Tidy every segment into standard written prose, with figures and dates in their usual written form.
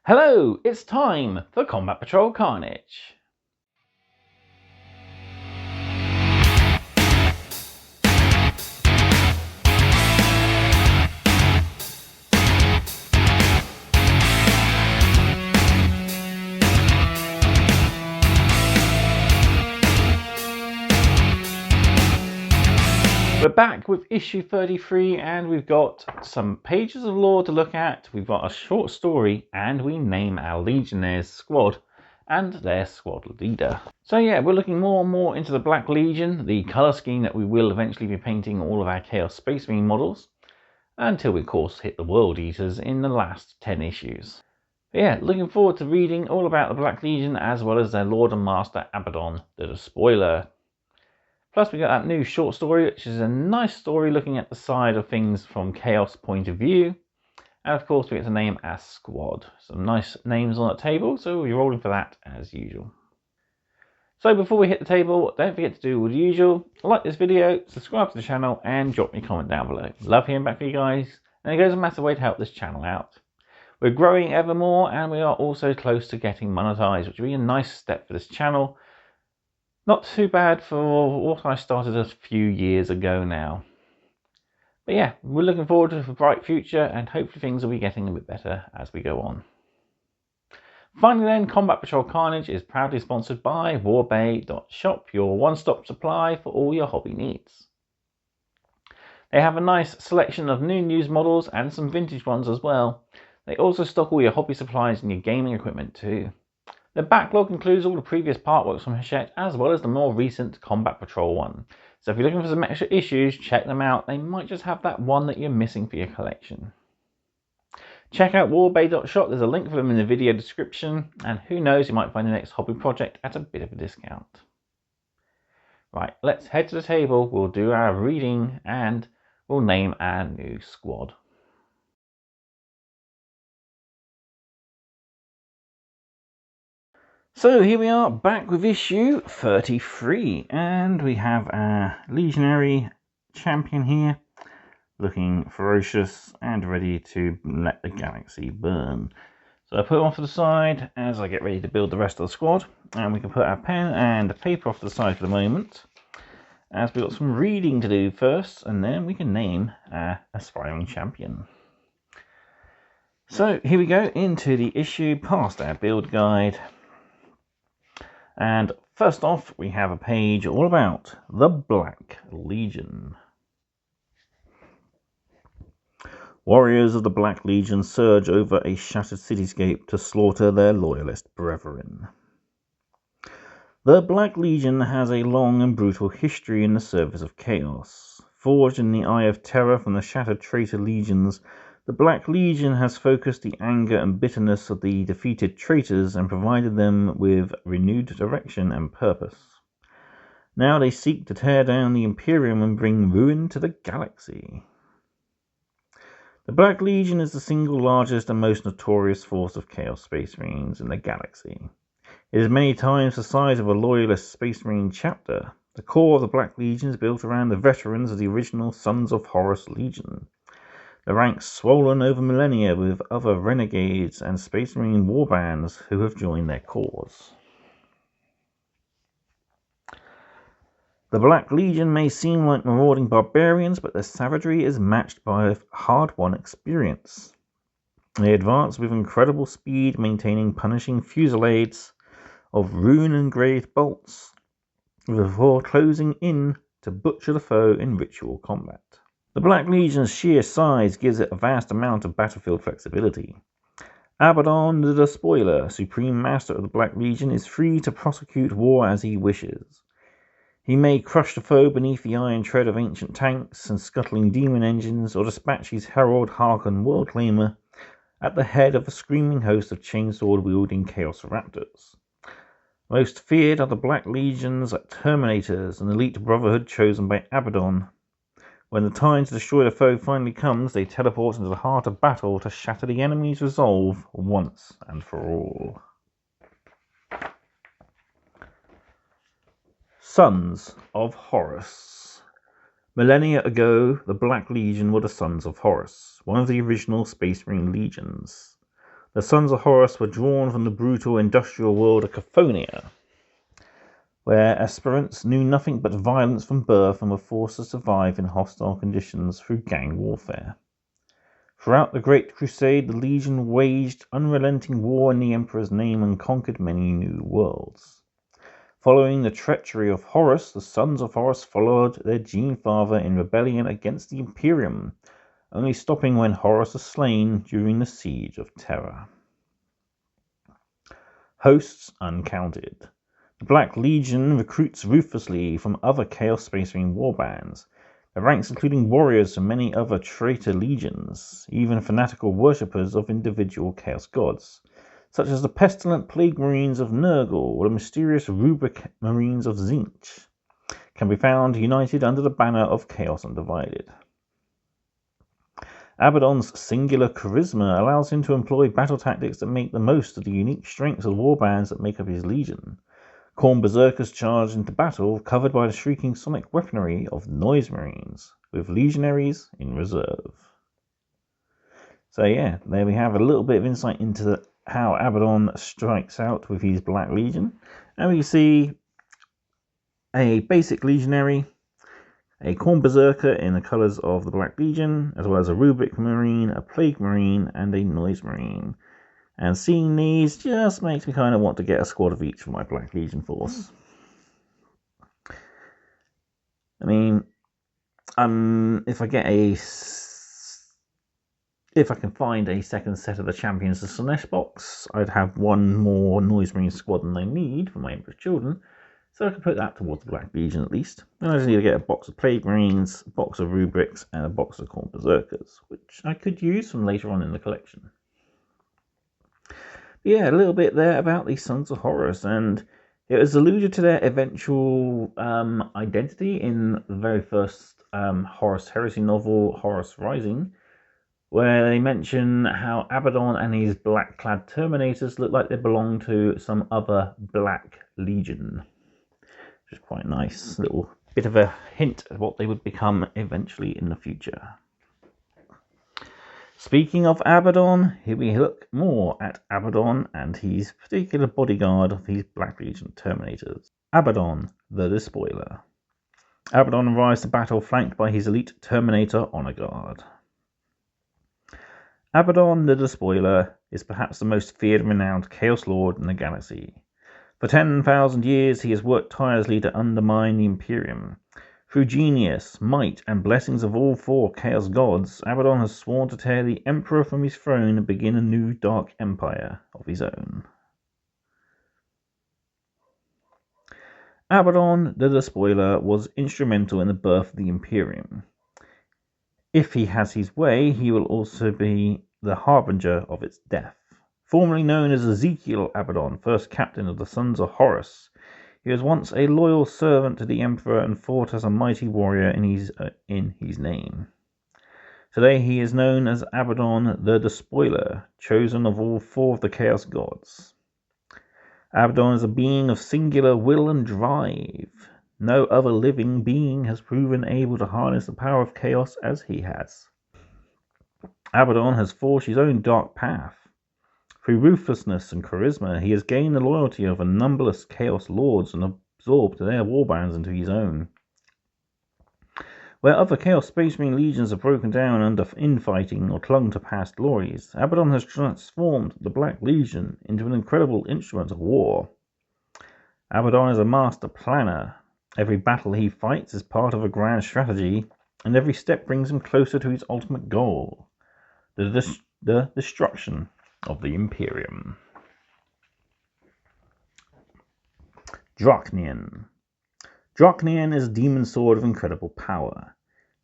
Hello, it's time for Combat Patrol Carnage. We're back with issue 33 and we've got some pages of lore to look at. We've got a short story and we name our Legionnaires squad and their squad leader. So yeah, we're looking more and more into the Black Legion, the colour scheme that we will eventually be painting all of our Chaos Space Marine models, until we of course hit the World Eaters in the last 10 issues. But yeah, looking forward to reading all about the Black Legion as well as their Lord and Master Abaddon, the Despoiler. Plus we got that new short story, which is a nice story looking at the side of things from Chaos point of view. And of course we get to name our squad. Some nice names on the table, so we're rolling for that as usual. So before we hit the table, don't forget to do all the usual. Like this video, subscribe to the channel, and drop me a comment down below. Love hearing back from you guys, and it goes a massive way to help this channel out. We're growing ever more, and we are also close to getting monetized, which will be a nice step for this channel. Not too bad for what I started a few years ago now. But yeah, we're looking forward to a bright future and hopefully things will be getting a bit better as we go on. Finally then, Combat Patrol Carnage is proudly sponsored by warbay.shop, your one-stop supply for all your hobby needs. They have a nice selection of new news models and some vintage ones as well. They also stock all your hobby supplies and your gaming equipment too. The backlog includes all the previous partworks from Hachette as well as the more recent Combat Patrol one. So if you're looking for some extra issues, check them out. They might just have that one that you're missing for your collection. Check out warbay.shop, there's a link for them in the video description, and who knows, you might find the next hobby project at a bit of a discount. Right, let's head to the table, we'll do our reading and we'll name our new squad. So here we are back with issue 33 and we have our Legionary champion here looking ferocious and ready to let the galaxy burn. So I put him off to the side as I get ready to build the rest of the squad, and we can put our pen and paper off to the side for the moment as we've got some reading to do first, and then we can name our aspiring champion. So here we go into the issue past our build guide. And first off, we have a page all about the Black Legion. Warriors of the Black Legion surge over a shattered cityscape to slaughter their loyalist brethren. The Black Legion has a long and brutal history in the service of chaos. Forged in the eye of terror from the shattered traitor legions, the Black Legion has focused the anger and bitterness of the defeated traitors and provided them with renewed direction and purpose. Now they seek to tear down the Imperium and bring ruin to the galaxy. The Black Legion is the single largest and most notorious force of Chaos Space Marines in the galaxy. It is many times the size of a loyalist Space Marine chapter. The core of the Black Legion is built around the veterans of the original Sons of Horus Legion. The ranks swollen over millennia with other renegades and Space Marine warbands who have joined their cause. The Black Legion may seem like marauding barbarians, but their savagery is matched by hard-won experience. They advance with incredible speed, maintaining punishing fusillades of rune-engraved bolts, before closing in to butcher the foe in ritual combat. The Black Legion's sheer size gives it a vast amount of battlefield flexibility. Abaddon, the Despoiler, Supreme Master of the Black Legion, is free to prosecute war as he wishes. He may crush the foe beneath the iron tread of ancient tanks and scuttling demon engines, or dispatch his Herald Harkon Worldclaimer at the head of a screaming host of chainsword-wielding Chaos Raptors. Most feared are the Black Legion's Terminators, an elite brotherhood chosen by Abaddon. When the time to destroy the foe finally comes, they teleport into the heart of battle to shatter the enemy's resolve once and for all. Sons of Horus. Millennia ago, the Black Legion were the Sons of Horus, one of the original Space Marine legions. The sons of Horus were drawn from the brutal industrial world of Cathonia, where aspirants knew nothing but violence from birth and were forced to survive in hostile conditions through gang warfare. Throughout the Great Crusade, the Legion waged unrelenting war in the Emperor's name and conquered many new worlds. Following the treachery of Horus, the sons of Horus followed their gene father in rebellion against the Imperium, only stopping when Horus was slain during the Siege of Terra. Hosts uncounted. The Black Legion recruits ruthlessly from other Chaos Space Marine warbands, their ranks including warriors from many other traitor legions, even fanatical worshippers of individual Chaos gods, such as the pestilent Plague Marines of Nurgle or the mysterious Rubric Marines of Tzeentch, can be found united under the banner of Chaos Undivided. Abaddon's singular charisma allows him to employ battle tactics that make the most of the unique strengths of the warbands that make up his legion. Khorne Berserkers charge into battle, covered by the shrieking sonic weaponry of Noise Marines, with Legionaries in reserve. So yeah, there we have a little bit of insight into how Abaddon strikes out with his Black Legion. And we see a basic Legionary, a Khorne Berserker in the colours of the Black Legion, as well as a Rubric Marine, a Plague Marine, and a Noise Marine. And seeing these just makes me kind of want to get a squad of each for my Black Legion force. I mean, if I can find a second set of the Champions of Slaanesh box, I'd have one more Noise Marine squad than I need for my Emperor's Children, so I can put that towards the Black Legion at least. Then I just need to get a box of Plague Marines, a box of Rubrics, and a box of Khorne Berserkers, which I could use from later on in the collection. Yeah, a little bit there about the Sons of Horus, and it was alluded to their eventual identity in the very first Horus Heresy novel, Horus Rising, where they mention how Abaddon and his black-clad Terminators look like they belong to some other Black Legion, which is quite nice. A little bit of a hint at what they would become eventually in the future. Speaking of Abaddon, here we look more at Abaddon and his particular bodyguard of his Black Legion Terminators. Abaddon, the Despoiler. Abaddon arrives to battle flanked by his elite Terminator Honor Guard. Abaddon, the Despoiler, is perhaps the most feared and renowned Chaos Lord in the galaxy. For 10,000 years he has worked tirelessly to undermine the Imperium. Through genius, might, and blessings of all four Chaos Gods, Abaddon has sworn to tear the Emperor from his throne and begin a new dark empire of his own. Abaddon, the Despoiler, was instrumental in the birth of the Imperium. If he has his way, he will also be the harbinger of its death. Formerly known as Ezekiel Abaddon, first captain of the Sons of Horus, he was once a loyal servant to the Emperor and fought as a mighty warrior in his name. Today he is known as Abaddon the Despoiler, chosen of all four of the Chaos Gods. Abaddon is a being of singular will and drive. No other living being has proven able to harness the power of chaos as he has. Abaddon has forged his own dark path. Through ruthlessness and charisma, he has gained the loyalty of a numberless Chaos Lords and absorbed their warbands into his own. Where other Chaos Space Marine legions have broken down under infighting or clung to past glories, Abaddon has transformed the Black Legion into an incredible instrument of war. Abaddon is a master planner. Every battle he fights is part of a grand strategy, and every step brings him closer to his ultimate goal, the destruction of the Imperium. Draknian. Draknian is a demon sword of incredible power.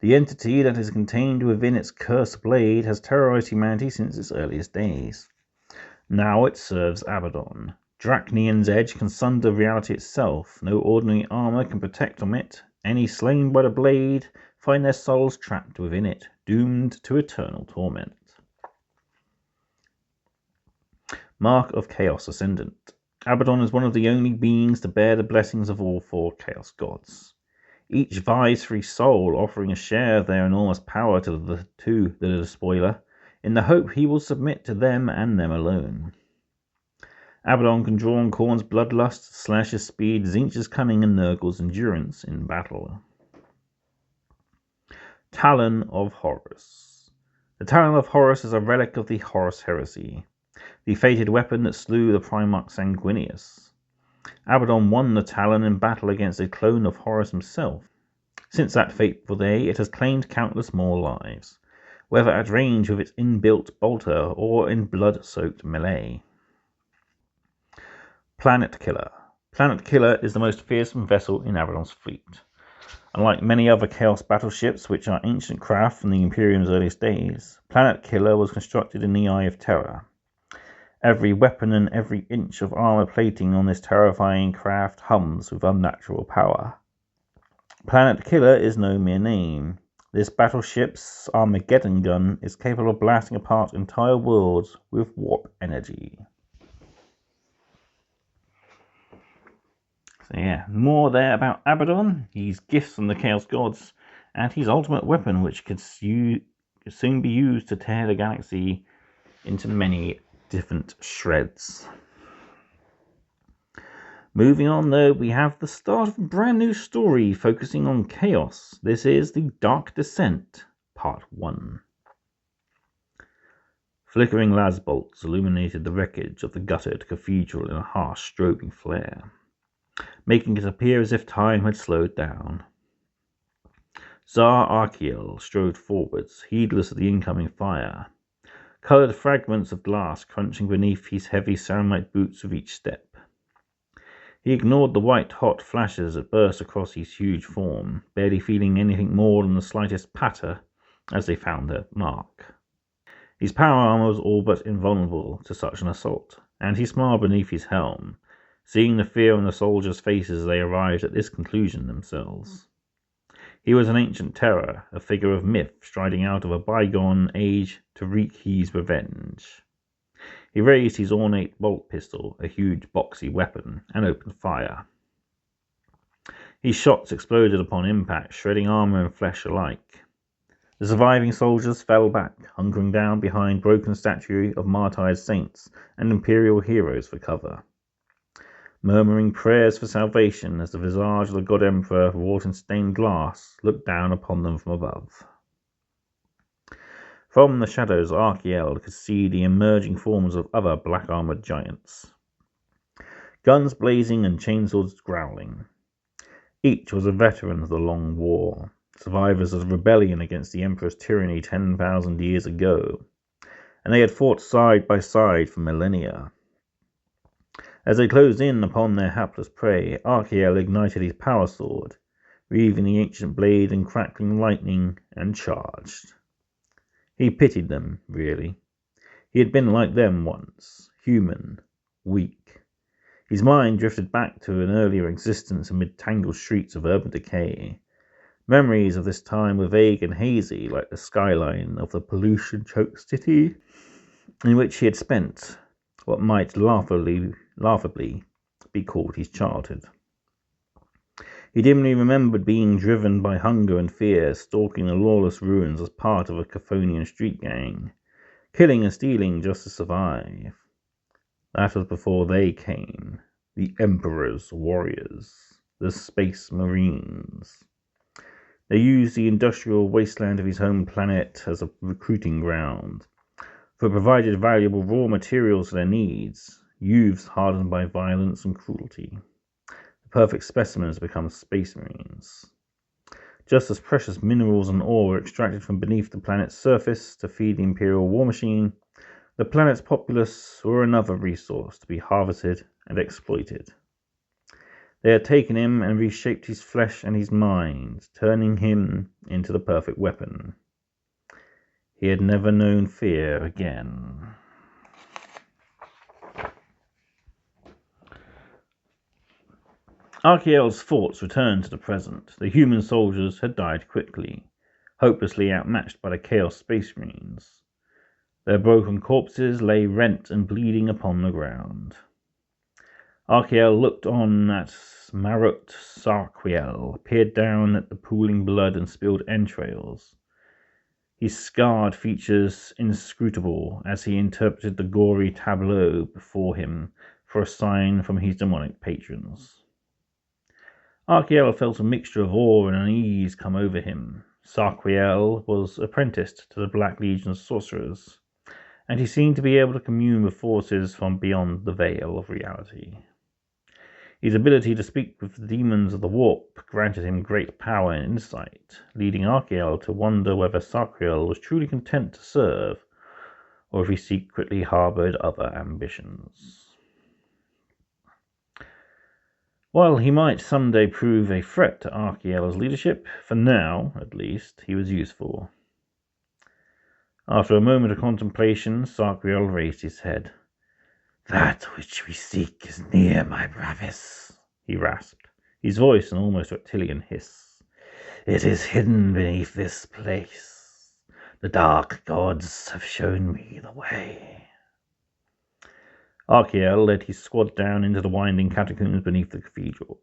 The entity that is contained within its cursed blade has terrorized humanity since its earliest days. Now it serves Abaddon. Draknian's edge can sunder reality itself. No ordinary armor can protect from it. Any slain by the blade find their souls trapped within it, doomed to eternal torment. Mark of Chaos Ascendant. Abaddon is one of the only beings to bear the blessings of all four Chaos Gods. Each vies for his soul, offering a share of their enormous power to the Despoiler. in the hope he will submit to them and them alone. Abaddon can draw on Khorne's bloodlust, Slash's speed, Tzeentch's cunning, and Nurgle's endurance in battle. Talon of Horus. The Talon of Horus is a relic of the Horus heresy, the fated weapon that slew the Primarch Sanguinius. Abaddon won the Talon in battle against a clone of Horus himself. Since that fateful day, it has claimed countless more lives, whether at range with its inbuilt bolter or in blood-soaked melee. Planet Killer. Planet Killer is the most fearsome vessel in Abaddon's fleet. Unlike many other Chaos battleships, which are ancient craft from the Imperium's earliest days, Planet Killer was constructed in the Eye of Terror. Every weapon and every inch of armor plating on this terrifying craft hums with unnatural power. Planet Killer is no mere name. This battleship's Armageddon gun is capable of blasting apart entire worlds with warp energy. So yeah, more there about Abaddon, his gifts from the Chaos Gods, and his ultimate weapon, which could soon be used to tear the galaxy into many different shreds. Moving on, though, we have the start of a brand new story focusing on Chaos. This is The Dark Descent, Part 1. Flickering las bolts illuminated the wreckage of the guttered cathedral in a harsh, strobing flare, making it appear as if time had slowed down. Tsar Arkiel strode forwards, heedless of the incoming fire, coloured fragments of glass crunching beneath his heavy ceramite boots with each step. He ignored the white-hot flashes that burst across his huge form, barely feeling anything more than the slightest patter as they found their mark. His power armor was all but invulnerable to such an assault, and he smiled beneath his helm, seeing the fear on the soldiers' faces as they arrived at this conclusion themselves. He was an ancient terror, a figure of myth striding out of a bygone age to wreak his revenge. He raised his ornate bolt pistol, a huge boxy weapon, and opened fire. His shots exploded upon impact, shredding armor and flesh alike. The surviving soldiers fell back, hunkering down behind broken statues of martyred saints and imperial heroes for cover, murmuring prayers for salvation as the visage of the God Emperor, wrought in stained glass, looked down upon them from above. From the shadows, Arkiel could see the emerging forms of other black-armored giants, guns blazing and chainswords growling. Each was a veteran of the Long War, survivors of the rebellion against the Emperor's tyranny 10,000 years ago, and they had fought side by side for millennia. As they closed in upon their hapless prey, Arkiel ignited his power sword, weaving the ancient blade in crackling lightning, and charged. He pitied them, really. He had been like them once, human, weak. His mind drifted back to an earlier existence amid tangled streets of urban decay. Memories of this time were vague and hazy, like the skyline of the pollution-choked city in which he had spent what might laughably be called his childhood. He dimly remembered being driven by hunger and fear, stalking the lawless ruins as part of a Chthonian street gang, killing and stealing just to survive. That was before they came, the Emperor's warriors, the Space Marines. They used the industrial wasteland of his home planet as a recruiting ground, for it provided valuable raw materials for their needs, youths hardened by violence and cruelty. Perfect specimens to become Space Marines. Just as precious minerals and ore were extracted from beneath the planet's surface to feed the Imperial war machine, the planet's populace were another resource to be harvested and exploited. They had taken him and reshaped his flesh and his mind, turning him into the perfect weapon. He had never known fear again. Arkiel's thoughts returned to the present. The human soldiers had died quickly, hopelessly outmatched by the Chaos Space Marines. Their broken corpses lay rent and bleeding upon the ground. Arkiel looked on at Marut Sarquiel, peered down at the pooling blood and spilled entrails. his scarred features inscrutable as he interpreted the gory tableau before him for a sign from his demonic patrons. Archiel felt a mixture of awe and unease come over him. Sarquiel was apprenticed to the Black Legion's sorcerers, and he seemed to be able to commune with forces from beyond the veil of reality. His ability to speak with the demons of the warp granted him great power and insight, leading Archiel to wonder whether Sarquiel was truly content to serve, or if he secretly harbored other ambitions. While he might someday prove a threat to Archiel's leadership, for now, at least, he was useful. After a moment of contemplation, Sarquiel raised his head. "That which we seek is near, my braves," he rasped, his voice an almost reptilian hiss. "It is hidden beneath this place. The dark gods have shown me the way." Archiel led his squad down into the winding catacombs beneath the cathedral.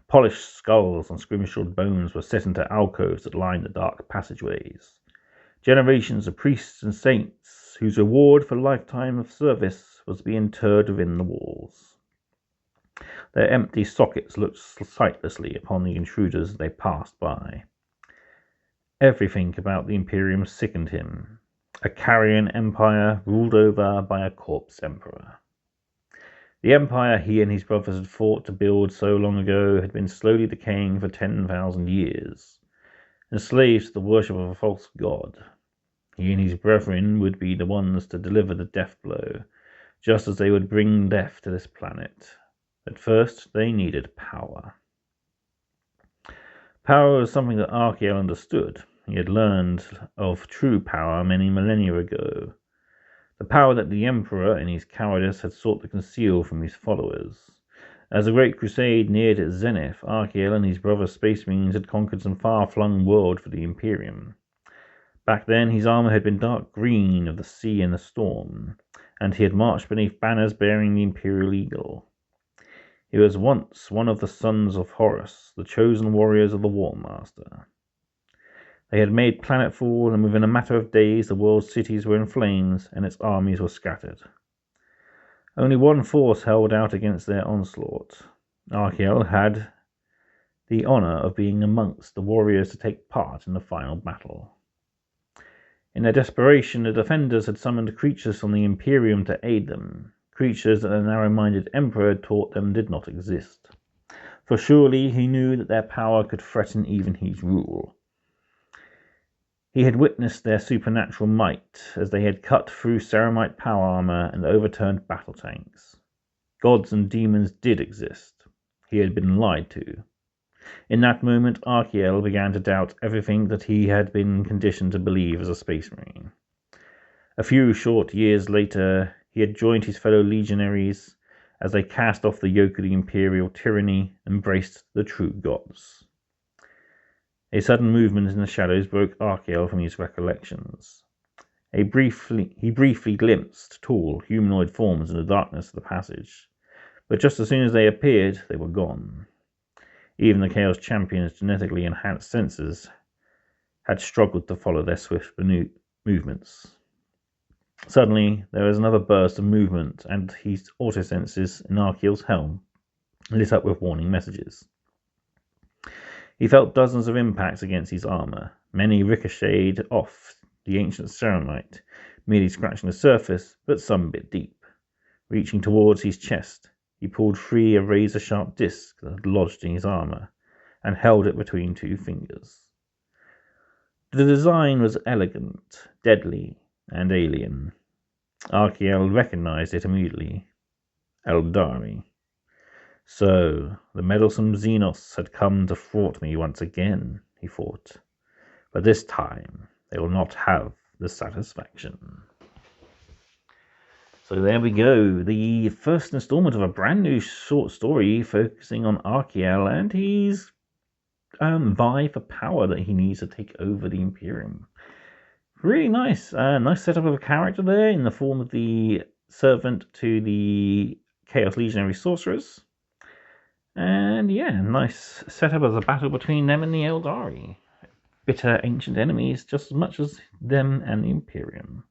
Polished skulls and scrimshaw bones were set into alcoves that lined the dark passageways. Generations of priests and saints, whose reward for a lifetime of service was to be interred within the walls. Their empty sockets looked sightlessly upon the intruders as they passed by. Everything about the Imperium sickened him. A carrion empire ruled over by a corpse emperor. The empire he and his brothers had fought to build so long ago had been slowly decaying for 10,000 years, enslaved to the worship of a false god. He and his brethren would be the ones to deliver the death blow, just as they would bring death to this planet. But first, they needed power. Power was something that Archiel understood. He had learned of true power many millennia ago. The power that the Emperor, in his cowardice, had sought to conceal from his followers. As the Great Crusade neared its zenith, Archiel and his brother Space Marines had conquered some far-flung world for the Imperium. Back then, his armor had been dark green of the sea and the storm, and he had marched beneath banners bearing the Imperial Eagle. He was once one of the sons of Horus, the chosen warriors of the War Master. They had made planetfall, and within a matter of days the world's cities were in flames, and its armies were scattered. Only one force held out against their onslaught. Archiel had the honor of being amongst the warriors to take part in the final battle. In their desperation, the defenders had summoned creatures from the Imperium to aid them, creatures that the narrow-minded Emperor had taught them did not exist. For surely he knew that their power could threaten even his rule. He had witnessed their supernatural might as they had cut through ceramite power armor and overturned battle tanks. Gods and demons did exist. He had been lied to. In that moment, Archiel began to doubt everything that he had been conditioned to believe as a Space Marine. A few short years later, he had joined his fellow Legionaries as they cast off the yoke of the Imperial tyranny and embraced the true gods. A sudden movement in the shadows broke Archiel from his recollections. He briefly glimpsed tall, humanoid forms in the darkness of the passage, but just as soon as they appeared, they were gone. Even the Chaos Champion's genetically enhanced senses had struggled to follow their swift movements. Suddenly, there was another burst of movement, and his autosenses in Archiel's helm lit up with warning messages. He felt dozens of impacts against his armor. Many ricocheted off the ancient ceramite, merely scratching the surface, but some bit deep. Reaching towards his chest, he pulled free a razor-sharp disc that had lodged in his armor, and held it between two fingers. The design was elegant, deadly, and alien. Archiel recognized it immediately. Eldari. So, the meddlesome Xenos had come to thwart me once again, he thought. But this time, they will not have the satisfaction. So there we go, the first installment of a brand new short story focusing on Archiel and his vie for power that he needs to take over the Imperium. Really nice, nice setup of a character there in the form of the servant to the Chaos Legionary Sorcerers. And yeah, nice setup of a battle between them and the Eldari. bitter ancient enemies just as much as them and the Imperium.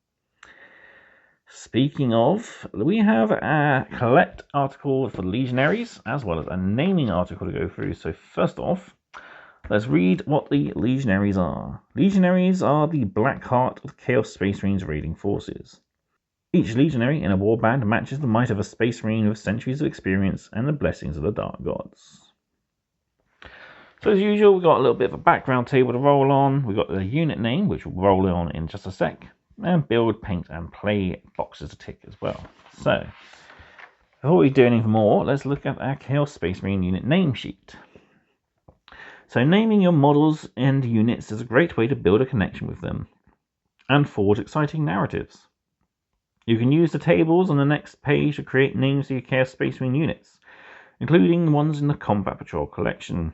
Speaking of, we have a collect article for the Legionaries, as well as a naming article to go through. So first off, let's read what the Legionaries are. Legionaries are the black heart of Chaos Space Marine's raiding forces. Each Legionary in a warband matches the might of a Space Marine with centuries of experience and the blessings of the Dark Gods. So as usual, we've got a little bit of a background table to roll on. We've got the unit name, which we'll roll on in just a sec. And build, paint, and play boxes to tick as well. So, before we do anything more, let's look at our Chaos Space Marine unit name sheet. So, naming your models and units is a great way to build a connection with them and forge exciting narratives. You can use the tables on the next page to create names for your Chaos Space Marine units, including the ones in the Combat Patrol collection,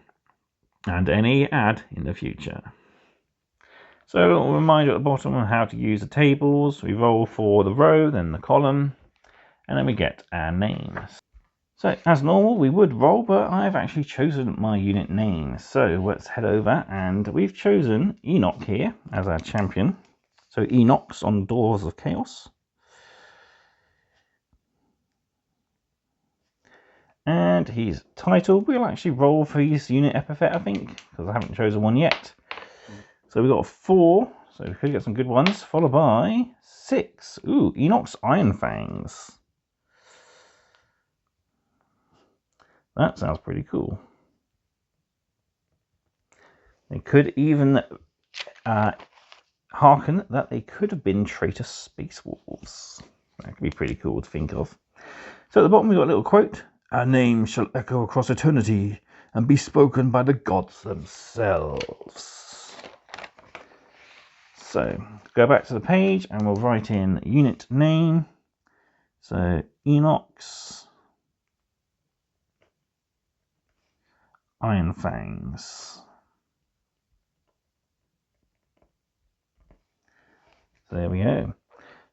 and any add in the future. So a little reminder at the bottom on how to use the tables. We roll for the row, then the column, and then we get our names. So as normal, we would roll, but I've actually chosen my unit name. So let's head over, and we've chosen Enoch here as our champion. So Enoch's on Doors of Chaos. And his title, we'll actually roll for his unit epithet, I think, because I haven't chosen one yet. So we've got 4, so we could get some good ones, followed by 6. Ooh, Enoch's Iron Fangs. That sounds pretty cool. They could even hearken that they could have been traitor space wolves. That could be pretty cool to think of. So at the bottom we've got a little quote. Our name shall echo across eternity and be spoken by the gods themselves. So go back to the page and we'll write in unit name. So Enoch's Iron Fangs. So there we go.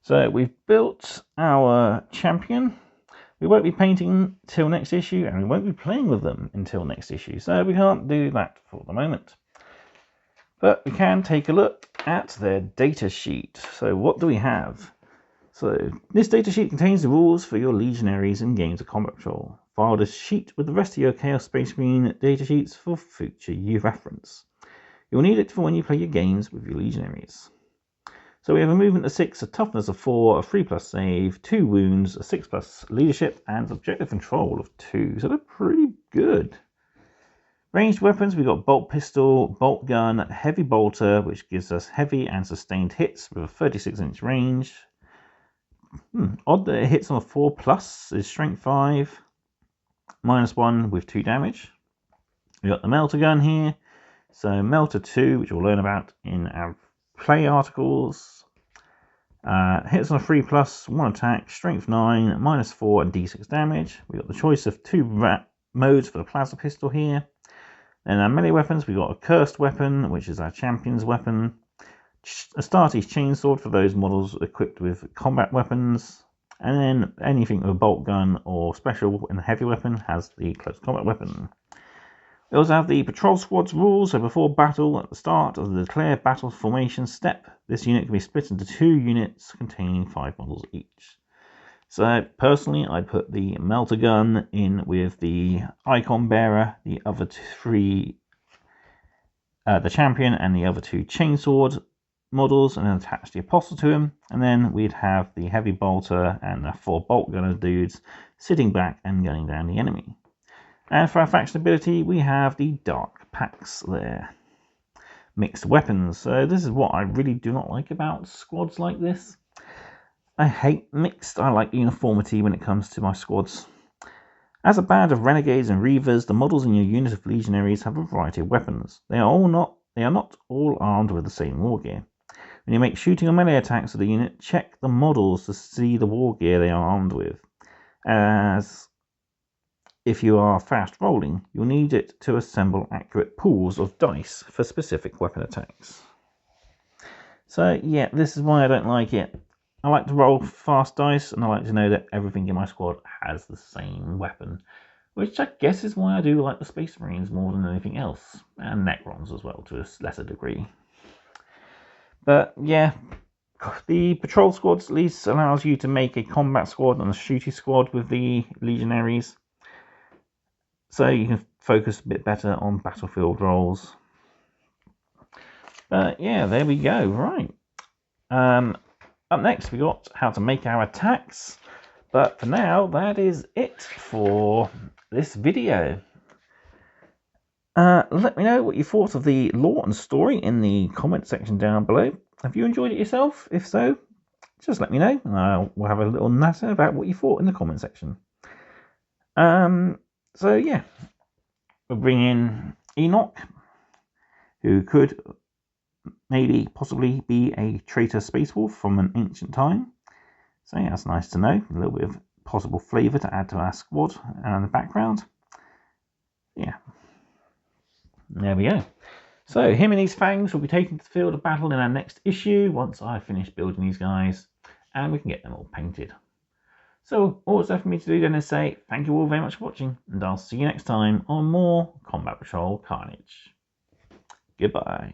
So we've built our champion. We won't be painting till next issue, and we won't be playing with them until next issue. So we can't do that for the moment. But we can take a look at their data sheet. So what do we have? So this data sheet contains the rules for your Legionaries in games of Combat Patrol. File this sheet with the rest of your Chaos Space Marine data sheets for future reference. You'll need it for when you play your games with your Legionaries. So we have a movement of 6, a toughness of 4, a 3+ save, 2 wounds, a 6+ leadership, and objective control of 2. So they're pretty good. Ranged weapons, we've got bolt pistol, bolt gun, heavy bolter, which gives us heavy and sustained hits with a 36-inch range. Odd that it hits on a 4+ is strength 5, -1 with 2 damage. We've got the melter gun here. So melter 2, which we'll learn about in our play articles. Hits on a 3+, 1 attack, strength 9, -4 and d6 damage. We've got the choice of 2 modes for the plasma pistol here. Then our melee weapons, we've got a cursed weapon, which is our champion's weapon. Astartes chainsword for those models equipped with combat weapons. And then anything with a bolt gun or special and heavy weapon has the close combat weapon. We also have the patrol squad's rules. So before battle, at the start of the declare battle formation step, this unit can be split into 2 units containing 5 models each. So personally, I put the melter gun in with the icon bearer, the other 3, the champion, and the other 2 chainsword models, and then attach the apostle to him. And then we'd have the heavy bolter and the 4 bolt gunner dudes sitting back and gunning down the enemy. And for our faction ability, we have the dark packs there. Mixed weapons. So this is what I really do not like about squads like this. I hate mixed. I like uniformity when it comes to my squads. As a band of renegades and reavers, the models in your unit of legionaries have a variety of weapons. They are not all armed with the same war gear. When you make shooting or melee attacks of the unit, check the models to see the war gear they are armed with. As if you are fast rolling, you'll need it to assemble accurate pools of dice for specific weapon attacks. So yeah, this is why I don't like it. I like to roll fast dice, and I like to know that everything in my squad has the same weapon. which I guess is why I do like the Space Marines more than anything else, and Necrons as well to a lesser degree. But yeah, the patrol squads at least allows you to make a combat squad and a shooty squad with the Legionaries, so you can focus a bit better on battlefield roles. But yeah, there we go. Right. Up next, we got how to make our attacks. But for now, that is it for this video. Let me know what you thought of the lore and story in the comment section down below. Have you enjoyed it yourself? If so, just let me know, and we'll have a little natter about what you thought in the comment section. So yeah, we'll bring in Enoch, who could maybe possibly be a traitor space wolf from an ancient time. So yeah, that's nice to know. A little bit of possible flavour to add to our squad and the background. Yeah. There we go. So him and his fangs will be taken to the field of battle in our next issue once I finish building these guys and we can get them all painted. So all that's left for me to do then is say thank you all very much for watching, and I'll see you next time on more Combat Patrol Carnage. Goodbye.